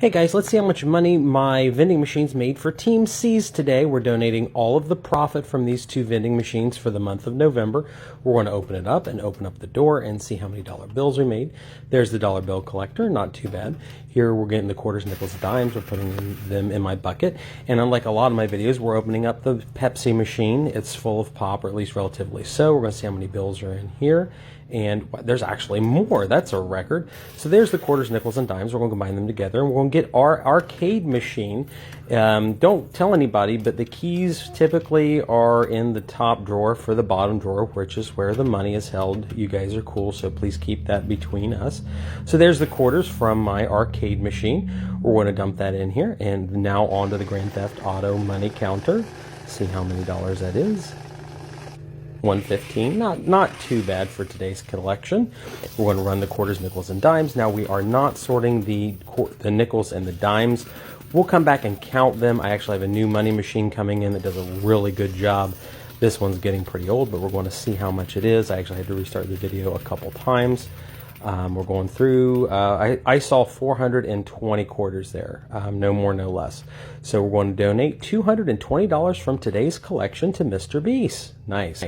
Hey guys, let's see how much money my vending machines made for Team Seas today. We're donating all of the profit from these two vending machines for the month of November. We're going to open it up and open up the door and see how many dollar bills we made. There's the dollar bill collector, not too bad. Here we're getting the quarters, nickels, dimes. We're putting them in my bucket. And unlike a lot of my videos, we're opening up the Pepsi machine. It's full of pop, or at least relatively so. We're going to see how many bills are in here. And there's actually more. That's a record. So there's the quarters, nickels, and dimes. We're going to combine them together, and we're going to get our arcade machine. Don't tell anybody, but the keys typically are in the top drawer for the bottom drawer, which is where the money is held. You guys are cool, so please keep that between us. So there's the quarters from my arcade machine. We're going to dump that in here, and now onto the Grand Theft Auto money counter. See how many dollars that is. 115, not too bad for today's collection. We're going to run the quarters, nickels, and dimes. Now we are not sorting the nickels and the dimes. We'll come back and count them. I actually have a new money machine coming in that does a really good job. This one's getting pretty old, but we're going to see how much it is. I actually had to restart the video a couple times. We're going through, I saw 420 quarters there, no more, no less. So we're going to donate $220 from today's collection to Mr. Beast. Nice.